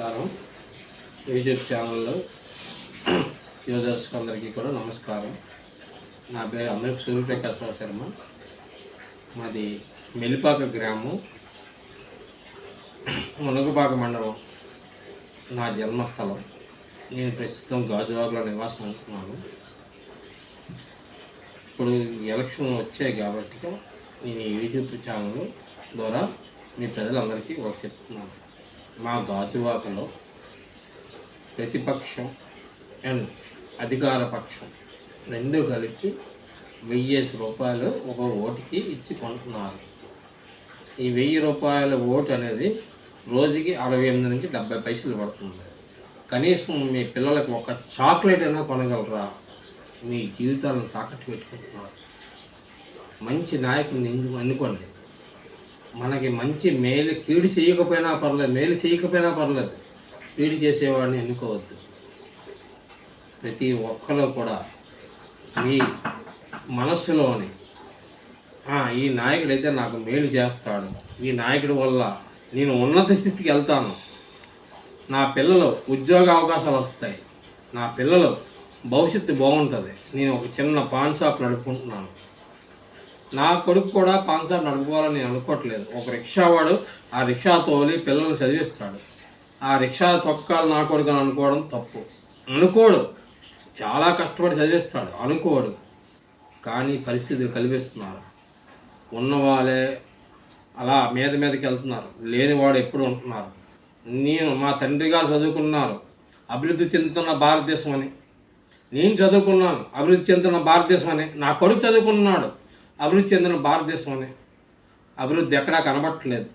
నమస్కారం. యూట్యూబ్ ఛానల్లో యూజర్స్కి అందరికీ కూడా నమస్కారం. నా పేరు అమృత్ సూర్యప్రకాశ్ శర్మ. మాది మెలిపాక గ్రామం, మునగపాక మండలం నా జన్మస్థలం. నేను ప్రస్తుతం గాజువాకలో నివాసం ఉంటున్నాను. ఇప్పుడు ఎలక్షన్ వచ్చాయి కాబట్టి నేను యూట్యూబ్ ఛానల్ ద్వారా మీ ప్రజలందరికీ ఒకటి చెప్తున్నాను. మా గాజువాకలో ప్రతిపక్షం అండ్ అధికార పక్షం రెండు కలిపి 1000 రూపాయలు ఒక ఓటుకి ఇచ్చి కొంటున్నారు. ఈ 1000 రూపాయల ఓటు అనేది రోజుకి 68 నుంచి 70 పైసలు పడుతుంది. కనీసం మీ పిల్లలకు ఒక చాక్లెట్ అయినా కొనగలరా? మీ జీవితాలను తాకట్టు పెట్టుకుంటున్నారు. మంచి నాయకుడిని ఎన్నుకోండి. మనకి మంచి మేలు కీడు చేయకపోయినా పర్లేదు, మేలు చేయకపోయినా పర్లేదు, కీడు చేసేవాడిని ఎన్నుకోవద్దు. ప్రతి ఒక్కరు కూడా మీ మనస్సులోని ఈ నాయకుడైతే నాకు మేలు చేస్తాడు, ఈ నాయకుడి వల్ల నేను ఉన్నత స్థితికి వెళ్తాను, నా పిల్లలు ఉద్యోగ అవకాశాలు వస్తాయి, నా పిల్లలు భవిష్యత్తు బాగుంటుంది, నేను ఒక చిన్న పాన్ షాప్ నడుపుకుంటున్నాను, నా కొడుకు కూడా పాన్ షాప్ నడుపుకోవాలని నేను అనుకోవట్లేదు. ఒక రిక్షావాడు ఆ రిక్షా తోలి పిల్లల్ని చదివిస్తాడు. ఆ రిక్షా తొక్కాలి నా కొడుకు అని అనుకోవడం తప్పు. అనుకోడు, చాలా కష్టపడి చదివిస్తాడు, అనుకోడు. కానీ పరిస్థితులు కల్పిస్తున్నారు. ఉన్నవాళ్ళే అలా మీదకి వెళ్తున్నారు, లేనివాడు ఎప్పుడు ఉంటున్నారు. మా తండ్రి గారు చదువుకున్నారు, అభివృద్ధి చెందుతున్న భారతదేశం అని. నేను చదువుకున్నాను, అభివృద్ధి చెందుతున్న భారతదేశం అని. నా కొడుకు చదువుకున్నాడు, అభివృద్ధి చెందిన భారతదేశం అని. అభివృద్ధి ఎక్కడా కనబట్టలేదు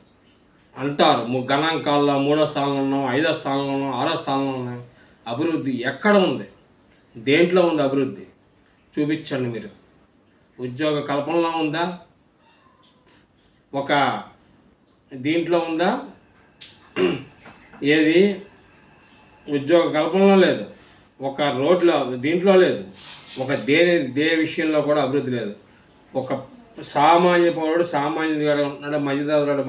అంటారు. గణాంకాల్లో 3వ స్థానంలో ఉన్నాం, 5వ స్థానంలో ఉన్నాం, 6వ స్థానంలో ఉన్నాం. అభివృద్ధి ఎక్కడ ఉంది? దేంట్లో ఉంది అభివృద్ధి? చూపించండి. మీరు ఉద్యోగ కల్పనలో ఉందా? ఒక దీంట్లో ఉందా? ఏది ఉద్యోగ కల్పనలో లేదు, ఒక రోడ్లో దీంట్లో లేదు, ఒక దే విషయంలో కూడా అభివృద్ధి లేదు. ఒక సామాన్య పౌరుడు సామాన్యుడిగానే ఉంటున్నాడు,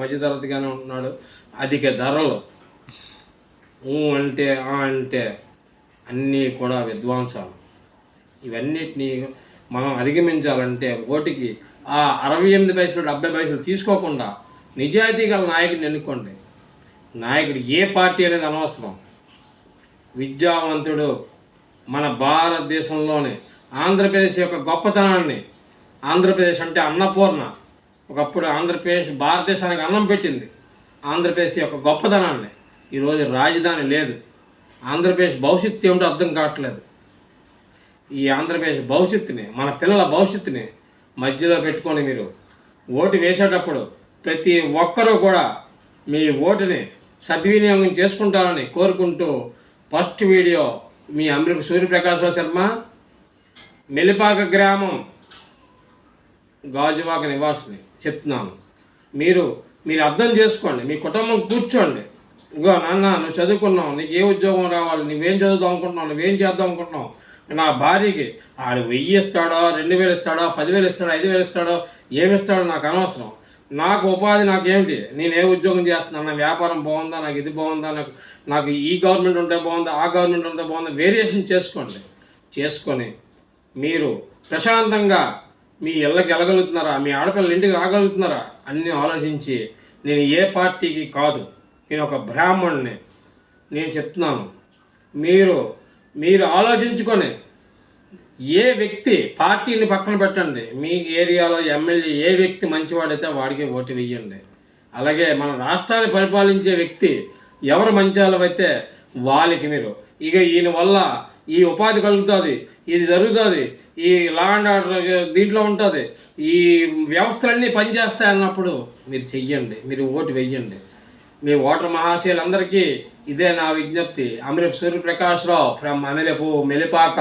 మధ్యతరగతిగానే ఉంటున్నాడు. అధిక ధరలు అంటే అన్నీ కూడా విధ్వంసాలు. ఇవన్నిటినీ మనం అధిగమించాలంటే ఓటుకి 68 పైసలు 70 పైసలు తీసుకోకుండా నిజాయితీ గల నాయకుడిని ఎన్నుకోండి. నాయకుడు ఏ పార్టీ అనేది అనవసరం. విద్యావంతుడు మన భారతదేశంలోనే ఆంధ్రప్రదేశ్ యొక్క గొప్పతనాన్ని, ఆంధ్రప్రదేశ్ అంటే అన్నపూర్ణ, ఒకప్పుడు ఆంధ్రప్రదేశ్ భారతదేశానికి అన్నం పెట్టింది. ఆంధ్రప్రదేశ్ యొక్క గొప్పతనాన్ని, ఈరోజు రాజధాని లేదు. ఆంధ్రప్రదేశ్ భవిష్యత్తు ఏమిటో అర్థం కావట్లేదు. ఈ ఆంధ్రప్రదేశ్ భవిష్యత్తుని, మన పిల్లల భవిష్యత్తుని మధ్యలో పెట్టుకొని మీరు ఓటు వేసేటప్పుడు ప్రతి ఒక్కరూ కూడా మీ ఓటుని సద్వినియోగం చేసుకుంటారని కోరుకుంటూ ఫస్ట్ వీడియో మీ అమృత్ సూర్యప్రకాశ్ శర్మ, మెలిపాక గ్రామం, గాజువాక నివాసిని చెప్తున్నాను. మీరు అర్థం చేసుకోండి. మీ కుటుంబం కూర్చోండి. ఇంకో నాన్న, నువ్వు చదువుకున్నావు, నీకు ఏ ఉద్యోగం రావాలి, నువ్వేం చదువుదాం అనుకుంటున్నావు, నువ్వేం చేద్దాం అనుకుంటున్నావు, నా భార్యకి ఆడు 1000 ఇస్తాడో, 2000 ఇస్తాడో, 10,000 ఇస్తాడో, 5,000 ఇస్తాడో, ఏమిస్తాడో నాకు అనవసరం. నాకు ఉపాధి నాకేమిటి, నేను ఏ ఉద్యోగం చేస్తున్నాను, నా వ్యాపారం బాగుందా, నాకు ఇది బాగుందా, నాకు ఈ గవర్నమెంట్ ఉంటే బాగుందా, ఆ గవర్నమెంట్ ఉంటే బాగుందా, వేరియేషన్ చేసుకొని మీరు ప్రశాంతంగా మీ ఇళ్ళకి వెళ్ళగలుగుతున్నారా, మీ ఆడపిల్లల ఇంటికి రాగలుగుతున్నారా అన్నీ ఆలోచించి, నేను ఏ పార్టీకి కాదు, నేను ఒక బ్రాహ్మణుని, నేను చెప్తున్నాను. మీరు ఆలోచించుకొని ఏ వ్యక్తి, పార్టీని పక్కన పెట్టండి, మీ ఏరియాలో ఎమ్మెల్యే ఏ వ్యక్తి మంచివాడైతే వాడికి ఓటు వేయండి. అలాగే మన రాష్ట్రాన్ని పరిపాలించే వ్యక్తి ఎవరు మంచివాళ్ళైతే వాళ్ళకి మీరు ఈయన వల్ల ఈ ఉపాధి కలుగుతుంది, ఇది జరుగుతుంది, ఈ లా అండ్ ఆర్డర్ దీంట్లో ఉంటుంది, ఈ వ్యవస్థలన్నీ పనిచేస్తాయి అన్నప్పుడు మీరు చెయ్యండి, మీరు ఓటు వెయ్యండి. మీ ఓటర్ మహాశయులందరికీ ఇదే నా విజ్ఞప్తి. అమృత్ సూర్యప్రకాశ్రావు ఫ్రమ్ మెలిపాక.